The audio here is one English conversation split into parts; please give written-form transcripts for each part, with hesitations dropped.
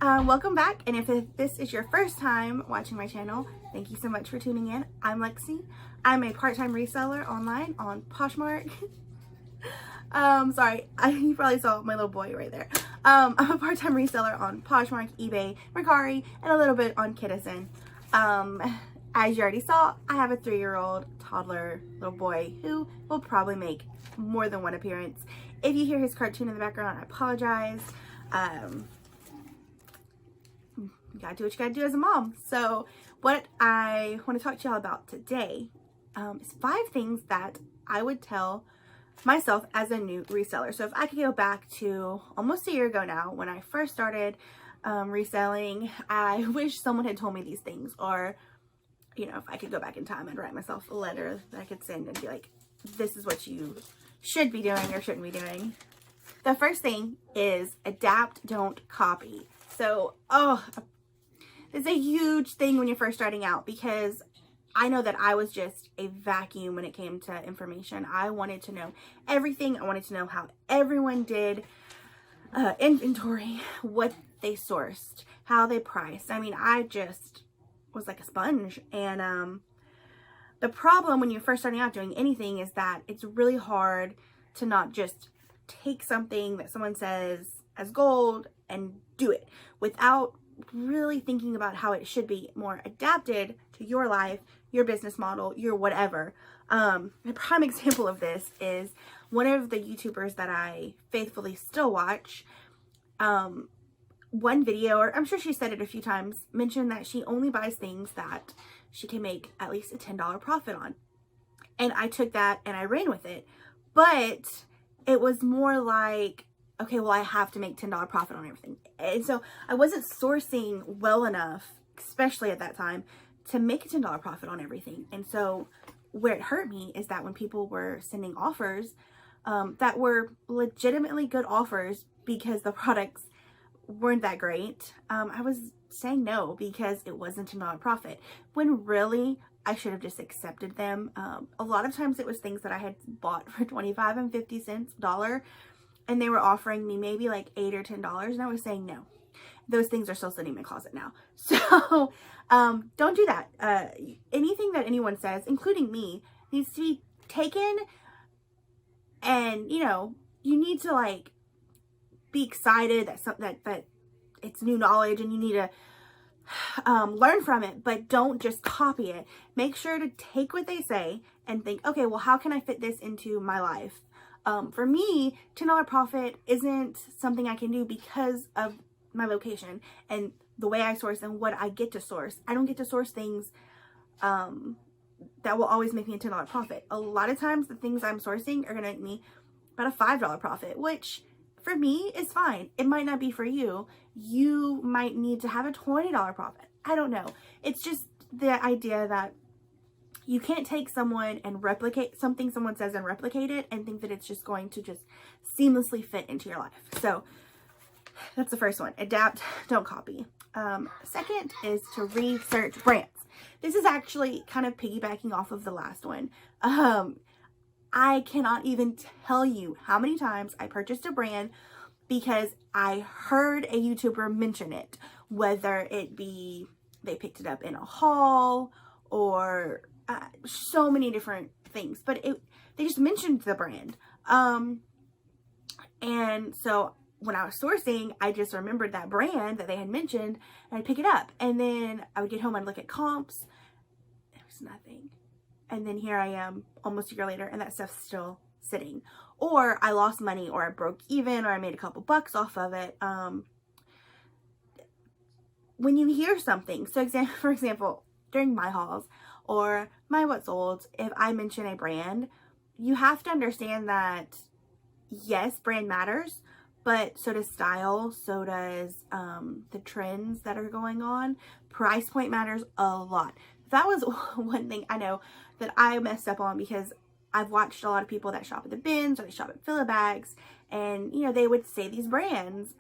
Welcome back, and if this is your first time watching my channel, thank you so much for tuning in. I'm Lexi. I'm a part-time reseller online on Poshmark. Sorry, you probably saw my little boy right there. I'm a part-time reseller on Poshmark, eBay, Mercari, and a little bit on Kittison. As you already saw, I have a 3-year-old toddler little boy who will probably make more than one appearance. If you hear his cartoon in the background, I apologize. You gotta do what you gotta do as a mom. So what I want to talk to y'all about today is 5 things that I would tell myself as a new reseller. So if I could go back to almost a year ago now when I first started reselling, I wish someone had told me these things, or you know, if I could go back in time, I'd write myself a letter that I could send and be like, this is what you should be doing or shouldn't be doing. The first thing is adapt, don't copy. So, it's a huge thing when you're first starting out, because I know that I was just a vacuum when it came to information. I wanted to know everything. I wanted to know how everyone did inventory, what they sourced, how they priced. I mean, I just was like a sponge. And the problem when you're first starting out doing anything is that it's really hard to not just take something that someone says as gold and do it without really thinking about how it should be more adapted to your life, your business model, your whatever. A prime example of this is one of the YouTubers that I faithfully still watch. One video, or I'm sure she said it a few times, mentioned that she only buys things that she can make at least a $10 profit on. And I took that and I ran with it. But it was more like, okay, well, I have to make $10 profit on everything. And so I wasn't sourcing well enough, especially at that time, to make a $10 profit on everything. And so where it hurt me is that when people were sending offers that were legitimately good offers because the products weren't that great, I was saying no because it wasn't $10 profit, when really I should have just accepted them. A lot of times it was things that I had bought for 25 and 50 cents, $1, and they were offering me maybe like $8 or $10, and I was saying no. Those things are still sitting in my closet now. So don't do that. Anything that anyone says, including me, needs to be taken, and you know, you need to like be excited that it's new knowledge and you need to learn from it, but don't just copy it. Make sure to take what they say and think, okay, well, how can I fit this into my life? For me, $10 profit isn't something I can do because of my location and the way I source and what I get to source. I don't get to source things that will always make me a $10 profit. A lot of times the things I'm sourcing are going to make me about a $5 profit, which for me is fine. It might not be for you. You might need to have a $20 profit. I don't know. It's just the idea that you can't take someone and replicate something someone says and replicate it and think that it's just going to just seamlessly fit into your life. So that's the first one. Adapt, don't copy. Second is to research brands. This is actually kind of piggybacking off of the last one. I cannot even tell you how many times I purchased a brand because I heard a YouTuber mention it, whether it be they picked it up in a haul or so many different things, but they just mentioned the brand. And so when I was sourcing, I just remembered that brand that they had mentioned and I'd pick it up, and then I would get home and look at comps. There was nothing. And then here I am almost a year later and that stuff's still sitting. Or I lost money, or I broke even, or I made a couple bucks off of it. When you hear something, so for example, during my hauls or my what's old, if I mention a brand, you have to understand that yes, brand matters, but so does style, so does the trends that are going on. Price point matters a lot. That was one thing I know that I messed up on, because I've watched a lot of people that shop at the bins or they shop at Fill-A-Bags, and you know, they would say these brands.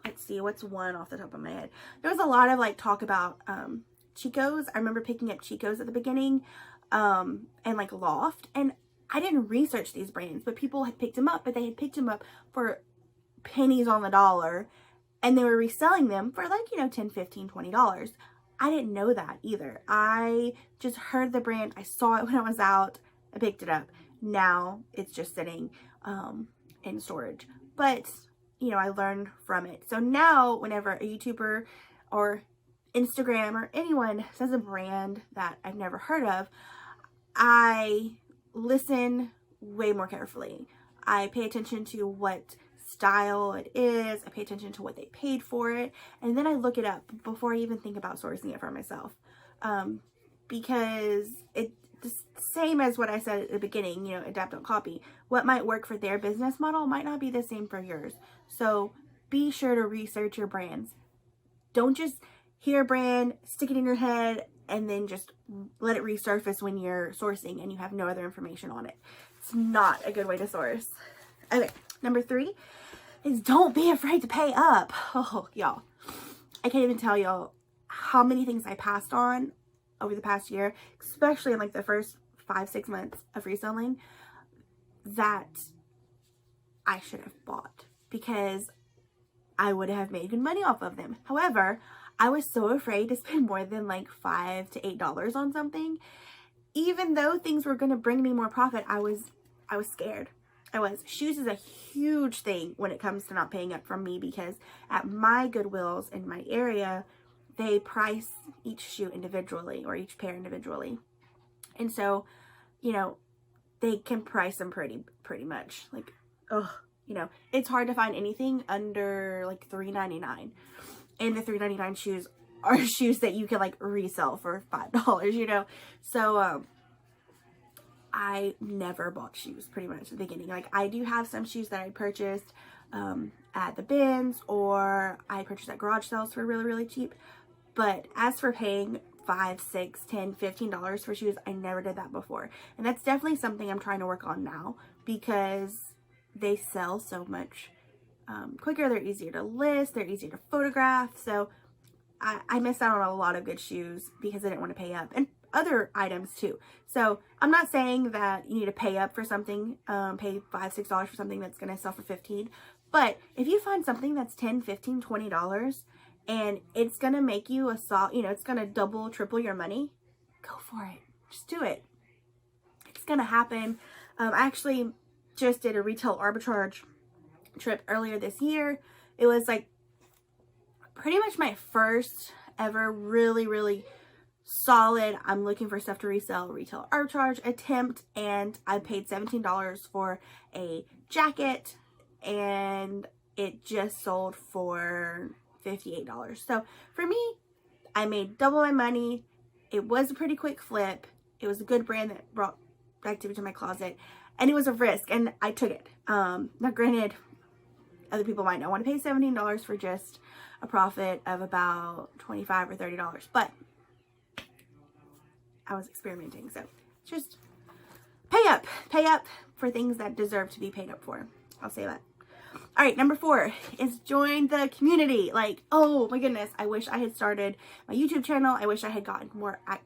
Let's see, what's one off the top of my head? There was a lot of like talk about Chico's. I remember picking up Chico's at the beginning, and like Loft, and I didn't research these brands, but people had picked them up, but they had picked them up for pennies on the dollar, and they were reselling them for like, you know, $10, $15, $20. I didn't know that either. I just heard the brand. I saw it when I was out. I picked it up. Now it's just sitting in storage. But, you know, I learned from it. So now whenever a YouTuber or Instagram or anyone says a brand that I've never heard of, I listen way more carefully. I pay attention to what style it is. I pay attention to what they paid for it. And then I look it up before I even think about sourcing it for myself. Because it's the same as what I said at the beginning, you know, adapt, don't copy. What might work for their business model might not be the same for yours. So be sure to research your brands. Don't just hear a brand, stick it in your head, and then just let it resurface when you're sourcing and you have no other information on it. It's not a good way to source. Okay, number 3 is don't be afraid to pay up. Oh, y'all. I can't even tell y'all how many things I passed on over the past year, especially in like the first 5-6 months of reselling, that I should have bought because I would have made good money off of them. However, I was so afraid to spend more than like $5 to $8 on something. Even though things were going to bring me more profit, I was scared. Shoes is a huge thing when it comes to not paying up from me, because at my Goodwills in my area, they price each shoe individually or each pair individually. And so, you know, they can price them pretty much. Like, you know, it's hard to find anything under like $3.99. And the $3.99 shoes are shoes that you can like resell for $5, you know? So, I never bought shoes pretty much at the beginning. Like, I do have some shoes that I purchased at the bins, or I purchased at garage sales for really, really cheap. But as for paying $5, $6, $10, $15 for shoes, I never did that before. And that's definitely something I'm trying to work on now, because they sell so much quicker. They're easier to list. They're easier to photograph. So I missed out on a lot of good shoes because I didn't want to pay up, and other items too. So I'm not saying that you need to pay up for something, pay $5, $6 for something that's going to sell for $15. But if you find something that's $10, $15, $20 and it's going to make you it's going to double, triple your money, go for it. Just do it. It's going to happen. I actually just did a retail arbitrage trip earlier this year. It was like pretty much my first ever really, really solid, I'm looking for stuff to resell, retail arbitrage attempt. And I paid $17 for a jacket, and it just sold for $58. So for me, I made double my money. It was a pretty quick flip. It was a good brand that brought activity to my closet, and it was a risk, and I took it. Now granted, other people might not want to pay $17 for just a profit of about $25 or $30, but I was experimenting. So just pay up for things that deserve to be paid up for. I'll say that. All right, number 4 is join the community. Like, oh my goodness, I wish I had started my YouTube channel. I wish I had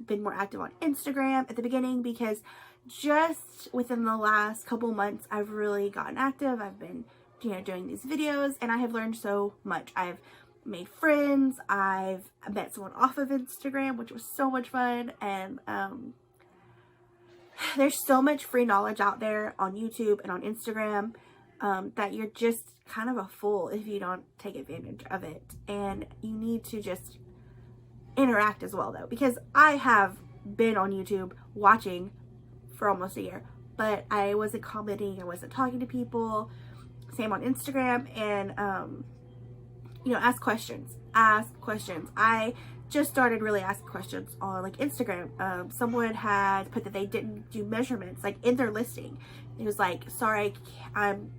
been more active on Instagram at the beginning, because just within the last couple months, I've really gotten active. I've been, doing these videos, and I have learned so much. I've made friends. I've met someone off of Instagram, which was so much fun. And there's so much free knowledge out there on YouTube and on Instagram that you're just kind of a fool if you don't take advantage of it. And you need to just interact as well, though, because I have been on YouTube watching for almost a year, but I wasn't commenting, I wasn't talking to people. Same on Instagram. And ask questions. I just started really asking questions on like Instagram. Someone had put that they didn't do measurements like in their listing. It was like, sorry, I'm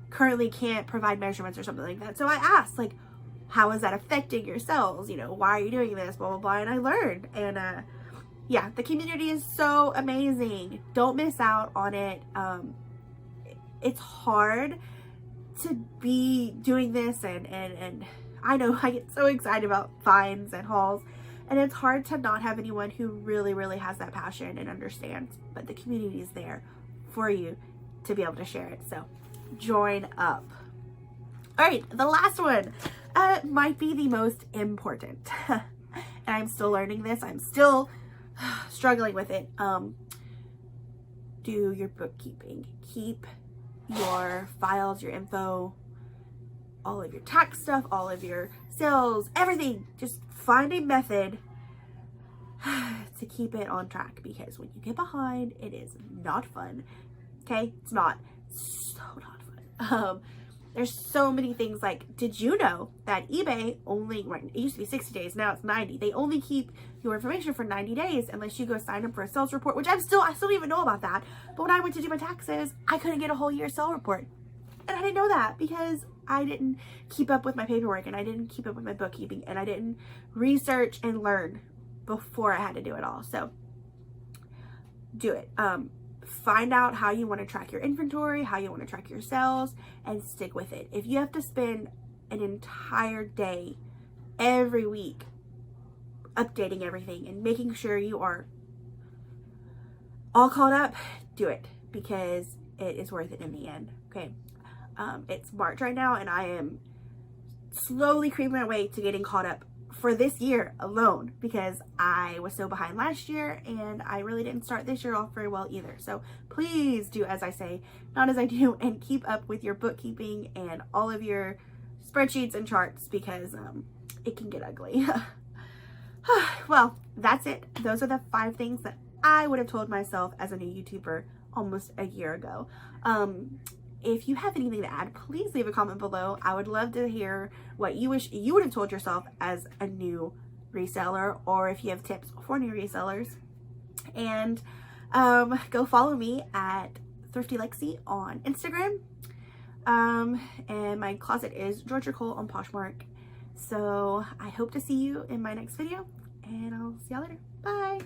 currently can't provide measurements or something like that. So I asked, like, how is that affecting your sales? Why are you doing this? Blah, blah, blah. And I learned. And yeah, the community is so amazing. Don't miss out on it. It's hard to be doing this, and I know I get so excited about finds and hauls, and it's hard to not have anyone who really, really has that passion and understands, but the community is there for you to be able to share it. So join up. All right, the last one, might be the most important. And I'm still learning this. I'm still struggling with it. Do your bookkeeping. Keep your files, your info, all of your tax stuff, all of your sales, everything. Just find a method to keep it on track, because when you get behind, it is not fun. Okay? It's not. So not fun. There's so many things. Like, did you know that eBay only, right, it used to be 60 days, now it's 90. They only keep your information for 90 days unless you go sign up for a sales report, which I still don't even know about that. But when I went to do my taxes, I couldn't get a whole year sales report. And I didn't know that because I didn't keep up with my paperwork, and I didn't keep up with my bookkeeping, and I didn't research and learn before I had to do it all. So do it. Find out how you want to track your inventory, how you want to track your sales, and stick with it. If you have to spend an entire day every week updating everything and making sure you are all caught up, do it, because it is worth it in the end. Okay. It's March right now, and I am slowly creeping my way to getting caught up for this year alone, because I was so behind last year and I really didn't start this year off very well either. So please do as I say, not as I do, and keep up with your bookkeeping and all of your spreadsheets and charts, because it can get ugly. Well, that's it. Those are the 5 things that I would have told myself as a new YouTuber almost a year ago. If you have anything to add, please leave a comment below. I would love to hear what you wish you would have told yourself as a new reseller, or if you have tips for new resellers. And go follow me at Thrifty Lexi on Instagram. And my closet is GEORGIACOLE on Poshmark. So I hope to see you in my next video, and I'll see y'all later. Bye.